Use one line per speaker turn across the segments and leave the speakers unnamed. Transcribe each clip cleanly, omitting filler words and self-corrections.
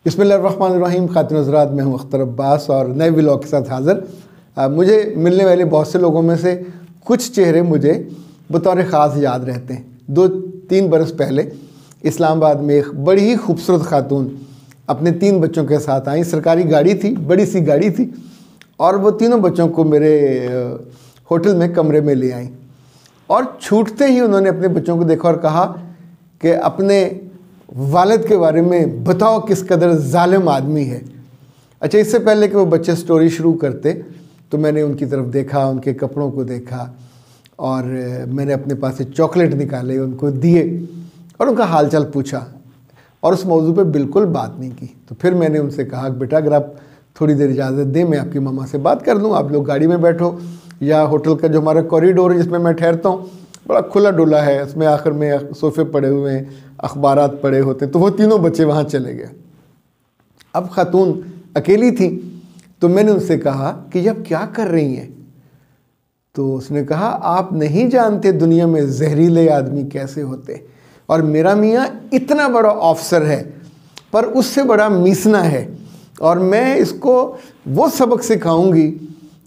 बिस्मिल्लाहिर्रहमानिर्रहीम। खातिन हज़रात, मैं हूँ अख्तर अब्बास और नए व्लॉग के साथ हाज़िर। मुझे मिलने वाले बहुत से लोगों में से कुछ चेहरे मुझे बतौर ख़ास याद रहते हैं। 2-3 बरस पहले इस्लामाबाद में एक बड़ी ही खूबसूरत खातून अपने 3 बच्चों के साथ आई। सरकारी गाड़ी थी, बड़ी सी गाड़ी थी, और वो तीनों बच्चों को मेरे होटल में कमरे में ले आई। और छूटते ही उन्होंने अपने बच्चों को देखा और कहा कि अपने वालिद के बारे में बताओ किस कदर ज़ालिम आदमी है। अच्छा, इससे पहले कि वो बच्चे स्टोरी शुरू करते तो मैंने उनकी तरफ देखा, उनके कपड़ों को देखा, और मैंने अपने पास से चॉकलेट निकाले, उनको दिए और उनका हालचाल पूछा, और उस मौजू पे बिल्कुल बात नहीं की। तो फिर मैंने उनसे कहा, बेटा अगर आप थोड़ी देर इजाज़त दें, मैं आपकी मम्मा से बात कर लूँ, आप लोग गाड़ी में बैठो, या होटल का जो हमारा कॉरिडोर है जिसमें मैं ठहरता हूँ बड़ा खुला डुला है, उसमें आखिर में सोफ़े पड़े हुए हैं, अखबारात पड़े होते। तो वो तीनों बच्चे वहाँ चले गए। अब खातून अकेली थी, तो मैंने उनसे कहा कि ये अब क्या कर रही हैं? तो उसने कहा, आप नहीं जानते दुनिया में जहरीले आदमी कैसे होते, और मेरा मियाँ इतना बड़ा ऑफिसर है पर उससे बड़ा मीसना है, और मैं इसको वो सबक सिखाऊंगी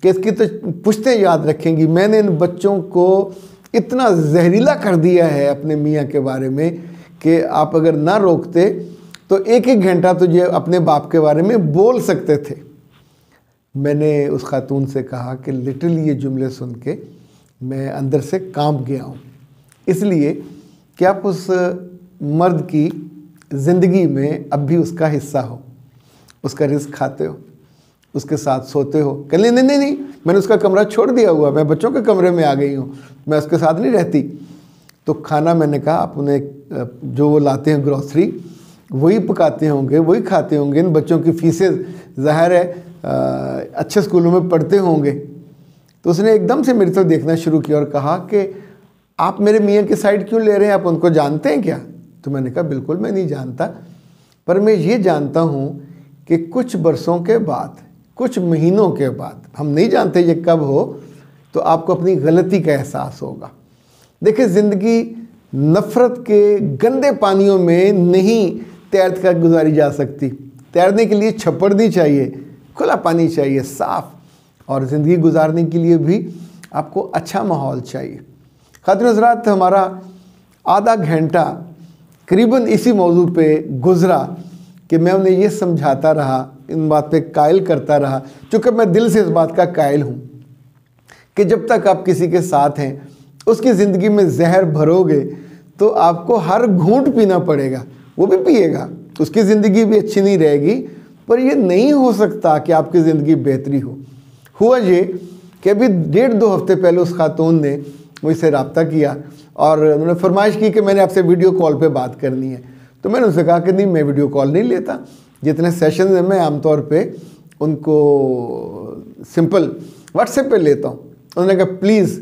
कि इसकी तो पुश्तें याद रखेंगी। मैंने इन बच्चों को इतना जहरीला कर दिया है अपने मियाँ के बारे में कि आप अगर ना रोकते तो 1-1 घंटा तो ये अपने बाप के बारे में बोल सकते थे। मैंने उस खातून से कहा कि लिटरली ये जुमले सुन के मैं अंदर से कांप गया हूँ, इसलिए कि आप उस मर्द की ज़िंदगी में अब भी उसका हिस्सा हो, उसका रिस्क खाते हो, उसके साथ सोते हो। कल नहीं, मैंने उसका कमरा छोड़ दिया हुआ, मैं बच्चों के कमरे में आ गई हूँ, मैं उसके साथ नहीं रहती। तो खाना मैंने कहा, आप उन्हें जो वो लाते हैं ग्रॉसरी वही पकाते होंगे, वही खाते होंगे। इन बच्चों की फीसें ज़ाहिर है अच्छे स्कूलों में पढ़ते होंगे। तो उसने एकदम से मेरी तरफ देखना शुरू किया और कहा कि आप मेरे मियाँ की साइड क्यों ले रहे हैं, आप उनको जानते हैं क्या? तो मैंने कहा, बिल्कुल मैं नहीं जानता, पर मैं ये जानता हूँ कि कुछ बरसों के बाद, कुछ महीनों के बाद, हम नहीं जानते ये कब हो, तो आपको अपनी गलती का एहसास होगा। देखिए, ज़िंदगी नफ़रत के गंदे पानियों में नहीं तैर कर गुजारी जा सकती। तैरने के लिए छपड़नी चाहिए, खुला पानी चाहिए, साफ़, और ज़िंदगी गुजारने के लिए भी आपको अच्छा माहौल चाहिए। खातिन हज़रात, हमारा आधा घंटा करीबन इसी मौजू पे गुज़रा कि मैं उन्हें ये समझाता रहा, इन बात पे कायल करता रहा, चूँकि मैं दिल से इस बात का कायल हूँ कि जब तक आप किसी के साथ हैं उसकी ज़िंदगी में जहर भरोगे तो आपको हर घूंट पीना पड़ेगा, वो भी पिएगा, उसकी ज़िंदगी भी अच्छी नहीं रहेगी। पर ये नहीं हो सकता कि आपकी ज़िंदगी बेहतरी हो। हुआ ये कि अभी 1.5-2 हफ्ते पहले उस खातून ने मुझसे रब्ता किया और उन्होंने फरमाइश की कि मैंने आपसे वीडियो कॉल पे बात करनी है। तो मैंने उनसे कहा कि नहीं, मैं वीडियो कॉल नहीं लेता, जितने सेशन हैं मैं आमतौर पे उनको सिंपल व्हाट्सएप पे लेता हूँ। उन्होंने कहा, प्लीज़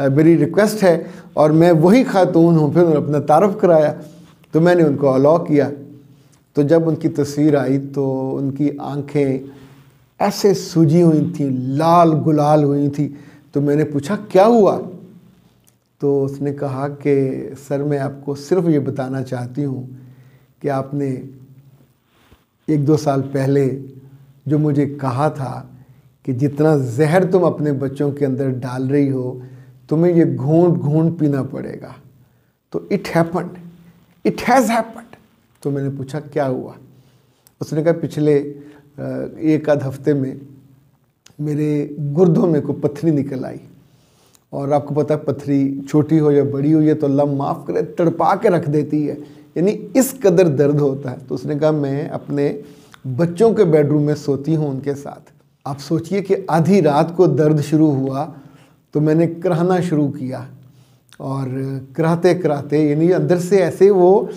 मेरी रिक्वेस्ट है, और मैं वही खातून हूँ। फिर उन्होंने अपना तारफ़ कराया, तो मैंने उनको अलाउ किया। तो जब उनकी तस्वीर आई तो उनकी आंखें ऐसे सूजी हुई थी, लाल गुलाल हुई थी। तो मैंने पूछा, क्या हुआ? तो उसने कहा कि सर, मैं आपको सिर्फ ये बताना चाहती हूँ कि आपने 1-2 साल पहले जो मुझे कहा था कि जितना जहर तुम अपने बच्चों के अंदर डाल रही हो, तुम्हें ये घूंट घूंट पीना पड़ेगा। तो it happened, it has happened. तो मैंने पूछा, क्या हुआ? उसने कहा, पिछले 1-आध हफ्ते में मेरे गुर्दों में कोई पत्थरी निकल आई, और आपको पता है पत्थरी छोटी हो या बड़ी हो, ये तो अल्लाह माफ़ करे तड़पा के रख देती है, यानी इस कदर दर्द होता है। तो उसने कहा, मैं अपने बच्चों के बेडरूम में सोती हूँ उनके साथ। आप सोचिए कि आधी रात को दर्द शुरू हुआ तो मैंने कराहना शुरू किया, और कराहते कराहते यानी अंदर से ऐसे वो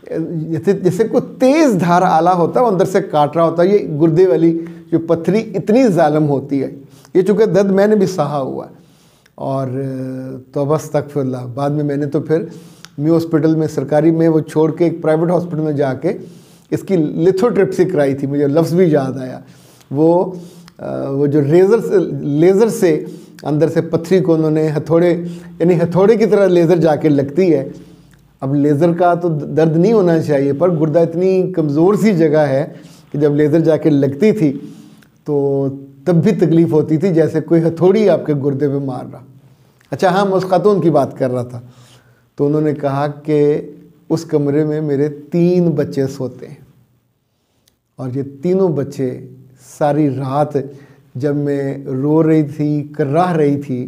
जैसे कोई तेज़ धार आला होता है, वो अंदर से काट रहा होता है। ये गुर्दे वाली जो पत्थरी इतनी ज़ालिम होती है, ये चूँकि दर्द मैंने भी सहा हुआ, और तौबा अस्तगफिरुल्लाह। बाद में मैंने तो फिर म्यू हॉस्पिटल में, सरकारी में वो छोड़ के एक प्राइवेट हॉस्पिटल में जाके इसकी लिथोट्रिप्सी कराई थी। मुझे लफ्ज़ भी याद आया, वो जो लेज़र से अंदर से पत्थरी को उन्होंने हथौड़े, यानी हथौड़े की तरह लेज़र जाके लगती है। अब लेज़र का तो दर्द नहीं होना चाहिए, पर गुर्दा इतनी कमज़ोर सी जगह है कि जब लेज़र जैकेट लगती थी तो तब भी तकलीफ़ होती थी जैसे कोई हथौड़ी आपके गुर्दे पे मार रहा। अच्छा हाँ, मैं उस खातून की बात कर रहा था। तो उन्होंने कहा कि उस कमरे में मेरे 3 बच्चे सोते हैं और ये तीनों बच्चे सारी रात जब मैं रो रही थी, कर्राह रही थी,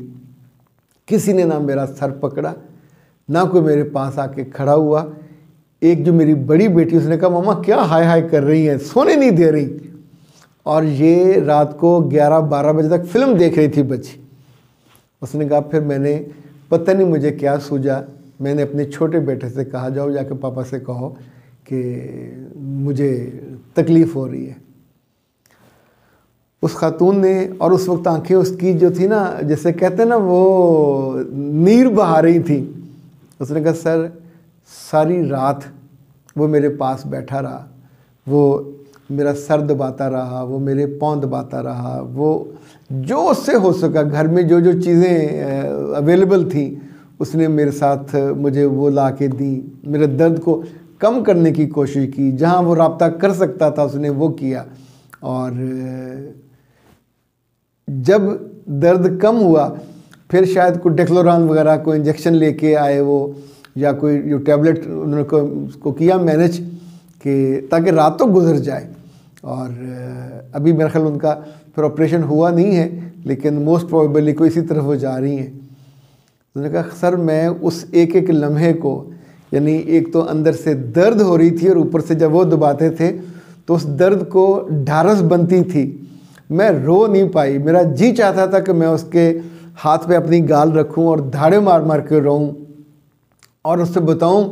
किसी ने ना मेरा सर पकड़ा, ना कोई मेरे पास आके खड़ा हुआ। एक जो मेरी बड़ी बेटी, उसने कहा मम्मा क्या हाय हाय कर रही हैं, सोने नहीं दे रही। और ये रात को 11-12 बजे तक फिल्म देख रही थी बच्ची। उसने कहा फिर मैंने, पता नहीं मुझे क्या सूझा, मैंने अपने छोटे बेटे से कहा जाओ जाके पापा से कहो कि मुझे तकलीफ़ हो रही है। उस खातून ने, और उस वक्त आंखें उसकी जो थी ना, जैसे कहते हैं ना वो नीर बहा रही थी। उसने कहा सर सारी रात वो मेरे पास बैठा रहा, वो मेरा सर दबाता रहा, वो मेरे पाँव दबाता रहा, वो जो उससे हो सका घर में जो जो चीज़ें अवेलेबल थी उसने मेरे साथ मुझे वो ला के दी। मेरे दर्द को कम करने की कोशिश की, जहाँ वो रब्ता कर सकता था उसने वो किया। और जब दर्द कम हुआ फिर शायद कोई डेक्लोरान वगैरह कोई इंजेक्शन लेके आए वो, या कोई जो टैबलेट उन्होंने उसको किया मैनेज कि ताकि रात तो गुजर जाए। और अभी मेरा ख्याल उनका फिर ऑपरेशन हुआ नहीं है, लेकिन मोस्ट प्रोबेबली को इसी तरफ वो जा रही हैं। तो उन्होंने कहा सर मैं उस एक एक लम्हे को, यानी एक तो अंदर से दर्द हो रही थी और ऊपर से जब वो दबाते थे तो उस दर्द को ढारस बनती थी, मैं रो नहीं पाई। मेरा जी चाहता था कि मैं उसके हाथ पे अपनी गाल रखूं और धाड़े मार मार के रोऊं और उससे बताऊं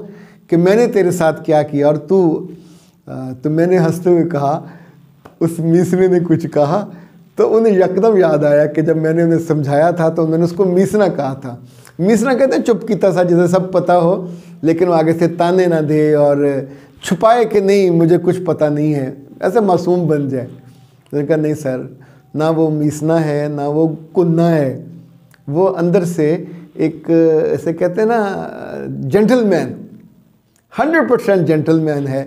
कि मैंने तेरे साथ क्या किया। और तो मैंने हंसते हुए कहा, उस मीसने ने कुछ कहा तो उन्हें यकदम याद आया कि जब मैंने उन्हें समझाया था तो उन्होंने उसको मीसना कहा था। मीसना कहते हैं चुप की सा, जिसे सब पता हो लेकिन वो आगे से ताने ना दे और छुपाए कि नहीं मुझे कुछ पता नहीं है, ऐसे मासूम बन जाए। मैंने कहा नहीं सर, ना वो मीसना है ना वो कुन्ना है, वो अंदर से एक ऐसे कहते हैं ना जेंटलमैन, 100% जेंटलमैन है।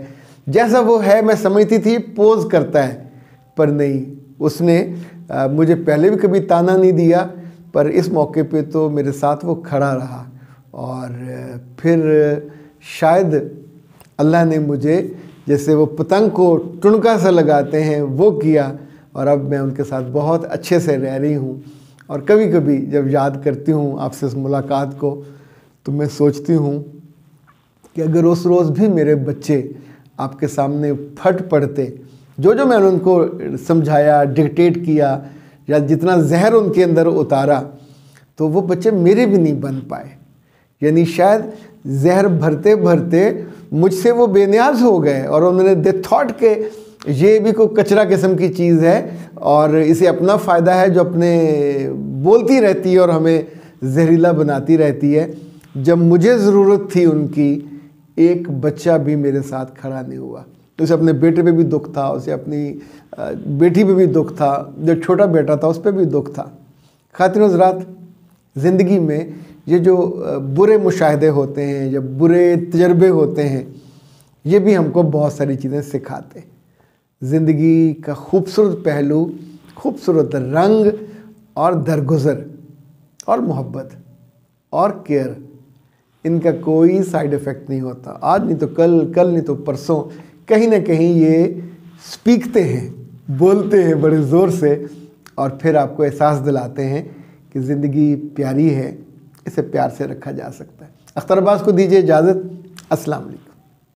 जैसा वो है मैं समझती थी पोज करता है, पर नहीं, उसने मुझे पहले भी कभी ताना नहीं दिया, पर इस मौके पे तो मेरे साथ वो खड़ा रहा। और फिर शायद अल्लाह ने मुझे, जैसे वो पतंग को टुनका सा लगाते हैं, वो किया। और अब मैं उनके साथ बहुत अच्छे से रह रही हूँ। और कभी कभी जब याद करती हूँ आपसे इस मुलाकात को तो मैं सोचती हूँ कि अगर उस रोज़ भी मेरे बच्चे आपके सामने फट पड़ते, जो जो मैंने उनको समझाया, डिक्टेट किया, या जितना जहर उनके अंदर उतारा, तो वो बच्चे मेरे भी नहीं बन पाए। यानी शायद जहर भरते भरते मुझसे वो बेनियाज हो गए और उन्होंने दे थॉट के ये भी कोई कचरा किस्म की चीज़ है और इसे अपना फ़ायदा है जो अपने बोलती रहती है और हमें जहरीला बनाती रहती है। जब मुझे ज़रूरत थी उनकी, एक बच्चा भी मेरे साथ खड़ा नहीं हुआ। तो उसे अपने बेटे पे भी दुख था, उसे अपनी बेटी पे भी दुख था, जो छोटा बेटा था उस पर भी दुख था। खातिन हज़रात, ज़िंदगी में ये जो बुरे मुशाहदे होते हैं, जब बुरे तजर्बे होते हैं, ये भी हमको बहुत सारी चीज़ें सिखाते हैं। ज़िंदगी का खूबसूरत पहलू, खूबसूरत रंग और दरगुज़र और मोहब्बत और केयर, इनका कोई साइड इफ़ेक्ट नहीं होता। आज नहीं तो कल, कल नहीं तो परसों, कहीं ना कहीं ये स्पीकते हैं, बोलते हैं बड़े ज़ोर से और फिर आपको एहसास दिलाते हैं कि ज़िंदगी प्यारी है, इसे प्यार से रखा जा सकता है। अख्तर अब्बास को दीजिए इजाज़त। अस्सलाम वालेकुम।